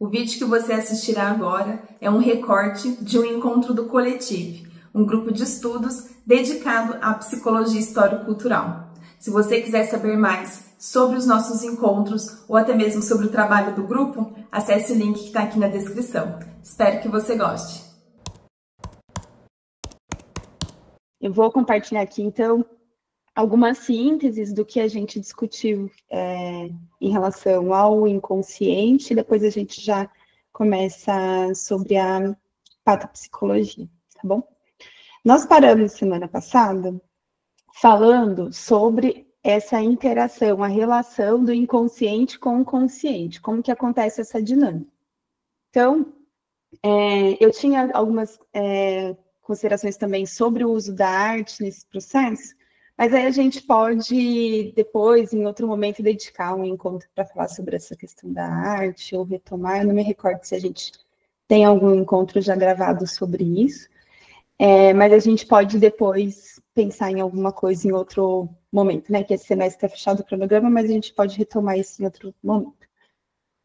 O vídeo que você assistirá agora é um recorte de um encontro do Coletive, um grupo de estudos dedicado à psicologia histórico-cultural. Se você quiser saber mais sobre os nossos encontros ou até mesmo sobre o trabalho do grupo, acesse o link que está aqui na descrição. Espero que você goste. Eu vou compartilhar aqui, então, algumas sínteses do que a gente discutiu em relação ao inconsciente, depois a gente já começa sobre a patopsicologia, tá bom? Nós paramos semana passada falando sobre essa interação, a relação do inconsciente com o consciente, como que acontece essa dinâmica. Então, eu tinha algumas considerações também sobre o uso da arte nesse processo, mas aí a gente pode, depois, em outro momento, dedicar um encontro para falar sobre essa questão da arte, ou retomar. Eu não me recordo se a gente tem algum encontro já gravado sobre isso, mas a gente pode depois pensar em alguma coisa em outro momento, né? Que esse semestre está fechado o cronograma, mas a gente pode retomar isso em outro momento.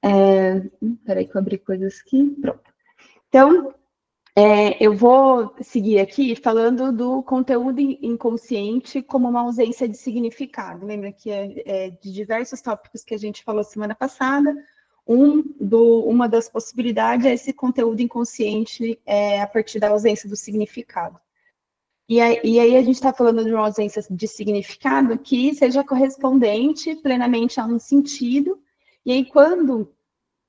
Espera aí que eu abri coisas aqui. Pronto. Então, eu vou seguir aqui falando do conteúdo inconsciente como uma ausência de significado. Lembra que de diversos tópicos que a gente falou semana passada, uma das possibilidades é esse conteúdo inconsciente a partir da ausência do significado. E aí a gente está falando de uma ausência de significado que seja correspondente plenamente a um sentido, e aí quando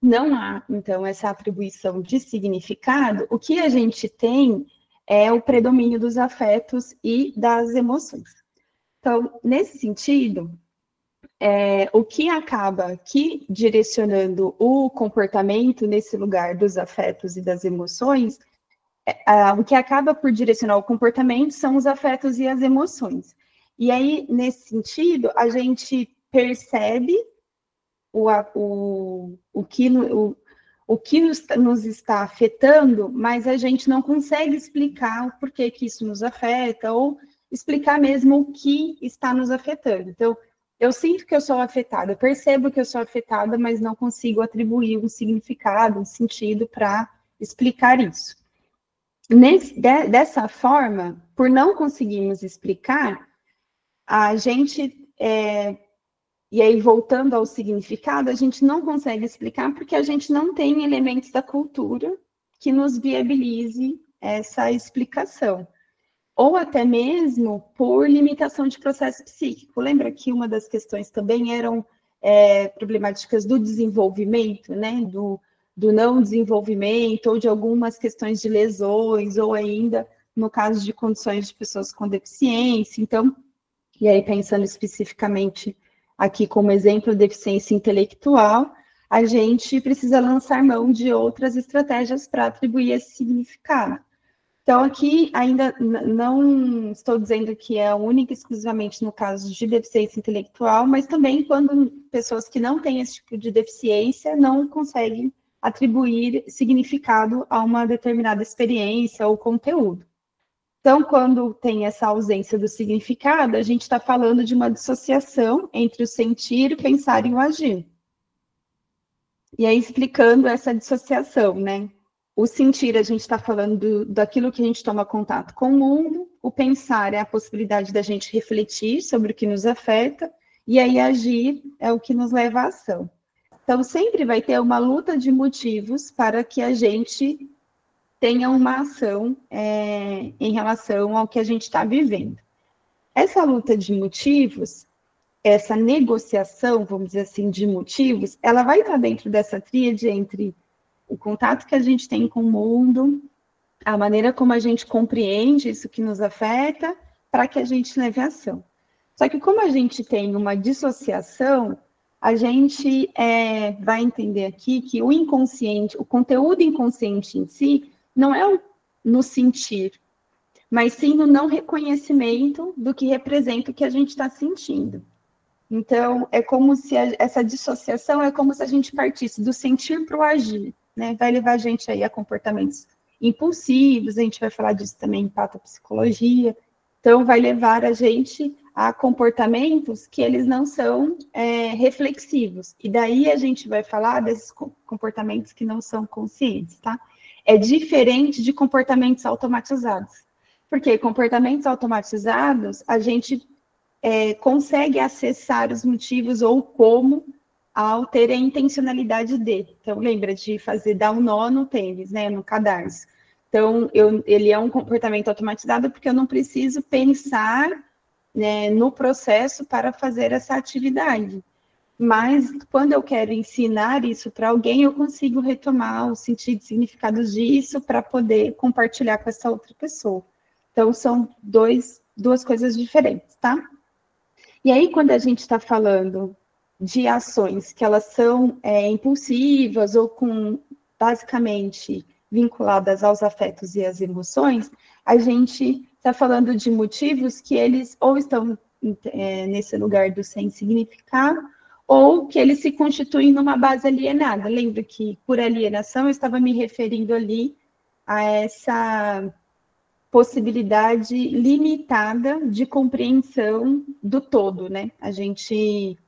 não há, então, essa atribuição de significado, o que a gente tem é o predomínio dos afetos e das emoções. Então, nesse sentido, o que acaba aqui direcionando o comportamento nesse lugar dos afetos e das emoções, o que acaba por direcionar o comportamento são os afetos e as emoções. E aí, nesse sentido, a gente percebe o que nos está afetando, mas a gente não consegue explicar o porquê que isso nos afeta, ou explicar mesmo o que está nos afetando. Então, eu sinto que eu sou afetada, eu percebo que eu sou afetada, mas não consigo atribuir um significado, um sentido para explicar isso. Dessa forma, por não conseguirmos explicar, a gente... E aí, voltando ao significado, a gente não consegue explicar porque a gente não tem elementos da cultura que nos viabilize essa explicação. Ou até mesmo por limitação de processo psíquico. Lembra que uma das questões também eram problemáticas do desenvolvimento, né? Do não desenvolvimento, ou de algumas questões de lesões, ou ainda no caso de condições de pessoas com deficiência. Então, e aí pensando especificamente aqui como exemplo, deficiência intelectual, a gente precisa lançar mão de outras estratégias para atribuir esse significado. Então, aqui ainda não estou dizendo que é única e exclusivamente no caso de deficiência intelectual, mas também quando pessoas que não têm esse tipo de deficiência não conseguem atribuir significado a uma determinada experiência ou conteúdo. Então, quando tem essa ausência do significado, a gente está falando de uma dissociação entre o sentir, o pensar e o agir. E aí, explicando essa dissociação, né? O sentir, a gente está falando daquilo que a gente toma contato com o mundo, o pensar é a possibilidade da gente refletir sobre o que nos afeta, e aí agir é o que nos leva à ação. Então, sempre vai ter uma luta de motivos para que a gente tenha uma ação em relação ao que a gente está vivendo. Essa luta de motivos, essa negociação, vamos dizer assim, de motivos, ela vai estar dentro dessa tríade entre o contato que a gente tem com o mundo, a maneira como a gente compreende isso que nos afeta, para que a gente leve ação. Só que como a gente tem uma dissociação, a gente vai entender aqui que o inconsciente, o conteúdo inconsciente em si, não é no sentir, mas sim no não reconhecimento do que representa o que a gente está sentindo. Então, é como se essa dissociação é como se a gente partisse do sentir para o agir, né? Vai levar a gente aí a comportamentos impulsivos, a gente vai falar disso também em patopsicologia. Então, vai levar a gente a comportamentos que eles não são reflexivos. E daí a gente vai falar desses comportamentos que não são conscientes, tá? É diferente de comportamentos automatizados. Porque comportamentos automatizados, a gente consegue acessar os motivos ou como ao ter a intencionalidade de. Então, lembra de dar um nó no tênis, né, no cadarço. Então, ele é um comportamento automatizado porque eu não preciso pensar, né, no processo para fazer essa atividade. Mas, quando eu quero ensinar isso para alguém, eu consigo retomar o sentido e significados disso para poder compartilhar com essa outra pessoa. Então, são duas coisas diferentes, tá? E aí, quando a gente está falando de ações que elas são impulsivas ou basicamente vinculadas aos afetos e às emoções, a gente está falando de motivos que eles ou estão nesse lugar do sem significado, ou que eles se constituem numa base alienada. Lembra que, por alienação, eu estava me referindo ali a essa possibilidade limitada de compreensão do todo, né? A gente,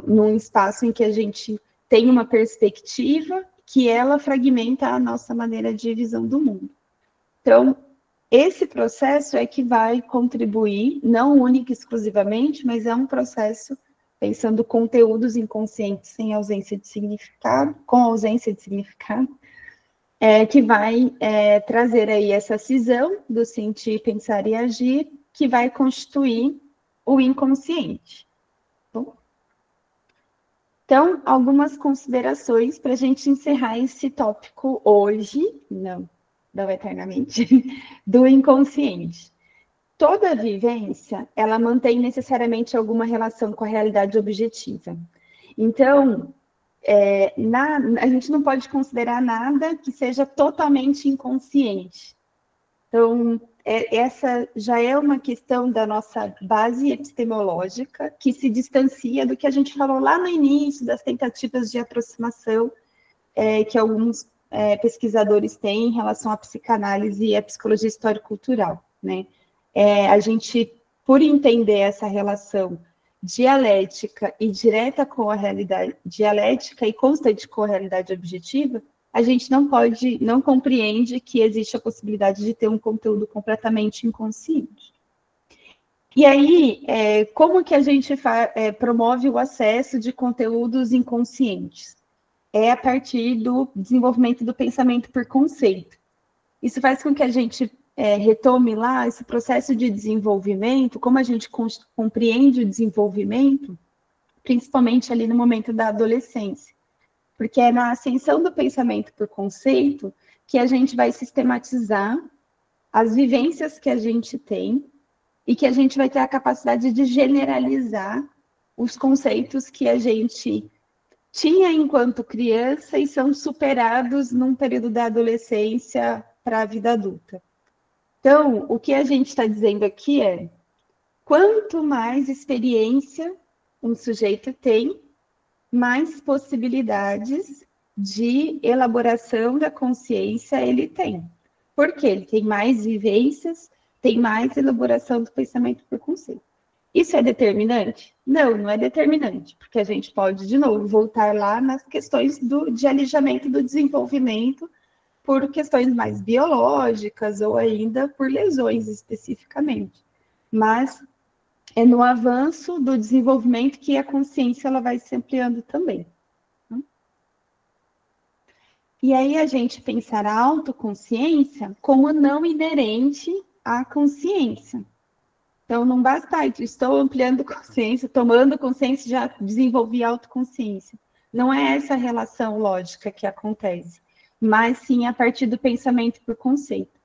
num espaço em que a gente tem uma perspectiva que ela fragmenta a nossa maneira de visão do mundo. Então, esse processo é que vai contribuir, não única e exclusivamente, mas é um processo pensando conteúdos inconscientes sem ausência de significado, com ausência de significado, que vai trazer aí essa cisão do sentir, pensar e agir, que vai constituir o inconsciente. Então, algumas considerações para a gente encerrar esse tópico hoje, não eternamente, do inconsciente. Toda vivência, ela mantém necessariamente alguma relação com a realidade objetiva. Então, a gente não pode considerar nada que seja totalmente inconsciente. Então, essa já é uma questão da nossa base epistemológica, que se distancia do que a gente falou lá no início, das tentativas de aproximação que alguns pesquisadores têm em relação à psicanálise e à psicologia histórico-cultural, né? A gente, por entender essa relação dialética e direta com a realidade, dialética e constante com a realidade objetiva, a gente não compreende que existe a possibilidade de ter um conteúdo completamente inconsciente. E aí, como que a gente promove o acesso de conteúdos inconscientes? É a partir do desenvolvimento do pensamento por conceito. Isso faz com que a gente retome lá esse processo de desenvolvimento, como a gente compreende o desenvolvimento, principalmente ali no momento da adolescência. Porque é na ascensão do pensamento por conceito que a gente vai sistematizar as vivências que a gente tem e que a gente vai ter a capacidade de generalizar os conceitos que a gente tinha enquanto criança e são superados num período da adolescência para a vida adulta. Então, o que a gente está dizendo aqui é, quanto mais experiência um sujeito tem, mais possibilidades de elaboração da consciência ele tem. Porque ele tem mais vivências, tem mais elaboração do pensamento por conceito. Isso é determinante? Não, não é determinante, porque a gente pode, de novo, voltar lá nas questões de alijamento do desenvolvimento por questões mais biológicas ou ainda por lesões especificamente. Mas é no avanço do desenvolvimento que a consciência ela vai se ampliando também. E aí a gente pensar a autoconsciência como não inerente à consciência. Então, não basta, estou ampliando consciência, tomando consciência, já desenvolvi autoconsciência. Não é essa relação lógica que acontece, mas sim a partir do pensamento por conceito.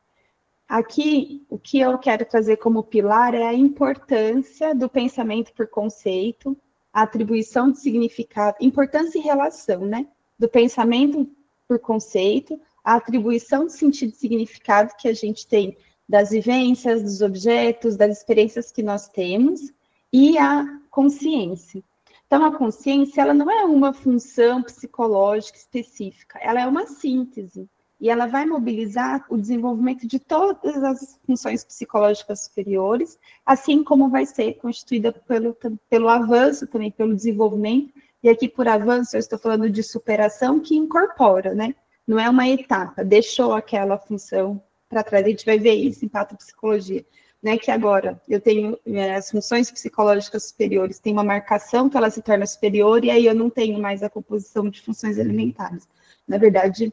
Aqui, o que eu quero trazer como pilar é a importância do pensamento por conceito, a atribuição de significado, importância e relação, né? Do pensamento por conceito, a atribuição de sentido e significado que a gente tem das vivências, dos objetos, das experiências que nós temos, e a consciência. Então, a consciência, ela não é uma função psicológica específica, ela é uma síntese. e ela vai mobilizar o desenvolvimento de todas as funções psicológicas superiores, assim como vai ser constituída pelo avanço, também pelo desenvolvimento, e aqui por avanço eu estou falando de superação que incorpora, né? Não é uma etapa, deixou aquela função para trás, a gente vai ver isso em patopsicologia, né? Que agora eu tenho as funções psicológicas superiores, tem uma marcação que ela se torna superior, e aí eu não tenho mais a composição de funções elementares. Na verdade,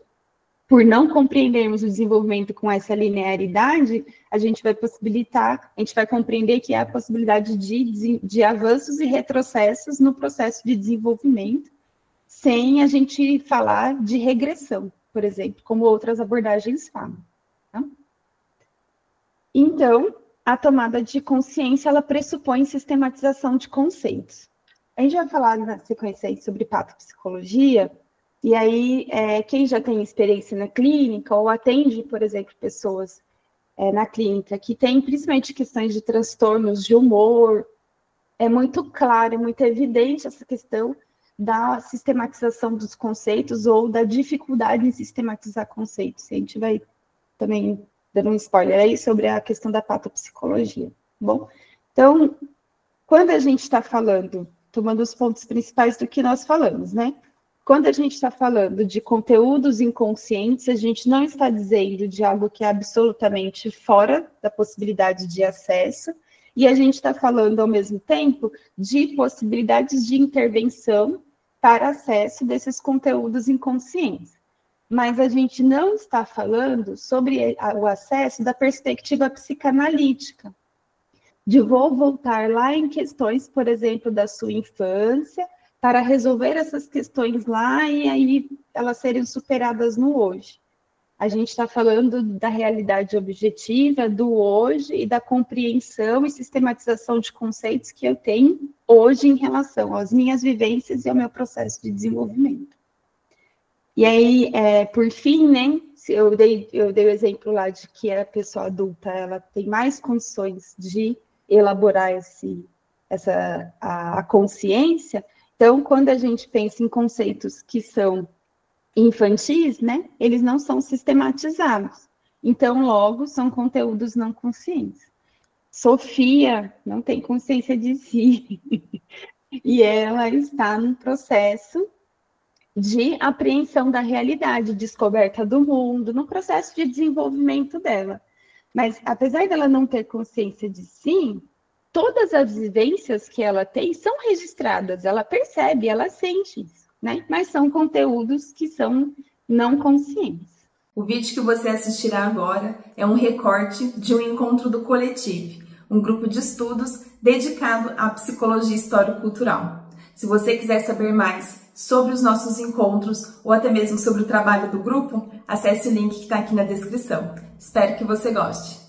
por não compreendermos o desenvolvimento com essa linearidade, a gente vai compreender que há a possibilidade de avanços e retrocessos no processo de desenvolvimento, sem a gente falar de regressão, por exemplo, como outras abordagens falam. Tá? Então, a tomada de consciência, ela pressupõe sistematização de conceitos. A gente vai falar na sequência aí sobre patopsicologia. E aí, quem já tem experiência na clínica ou atende, por exemplo, pessoas na clínica que tem principalmente questões de transtornos de humor, é muito claro, é muito evidente essa questão da sistematização dos conceitos ou da dificuldade em sistematizar conceitos. A gente vai também dando um spoiler aí sobre a questão da patopsicologia. Bom, então, quando a gente está falando, tomando os pontos principais do que nós falamos, né? Quando a gente está falando de conteúdos inconscientes, a gente não está dizendo de algo que é absolutamente fora da possibilidade de acesso, e a gente está falando, ao mesmo tempo, de possibilidades de intervenção para acesso desses conteúdos inconscientes. Mas a gente não está falando sobre o acesso da perspectiva psicanalítica, de vou voltar lá em questões, por exemplo, da sua infância, para resolver essas questões lá e aí elas serem superadas no hoje. A gente está falando da realidade objetiva, do hoje e da compreensão e sistematização de conceitos que eu tenho hoje em relação às minhas vivências e ao meu processo de desenvolvimento. E aí, por fim, né, eu dei o exemplo lá de que a pessoa adulta ela tem mais condições de elaborar a consciência. Então, quando a gente pensa em conceitos que são infantis, né, eles não são sistematizados. Então, logo, são conteúdos não conscientes. Sofia não tem consciência de si. E ela está num processo de apreensão da realidade, descoberta do mundo, no processo de desenvolvimento dela. Mas, apesar dela não ter consciência de si, todas as vivências que ela tem são registradas, ela percebe, ela sente isso, né? Mas são conteúdos que são não conscientes. O vídeo que você assistirá agora é um recorte de um encontro do Coletivo, um grupo de estudos dedicado à psicologia histórico-cultural. Se você quiser saber mais sobre os nossos encontros ou até mesmo sobre o trabalho do grupo, acesse o link que está aqui na descrição. Espero que você goste.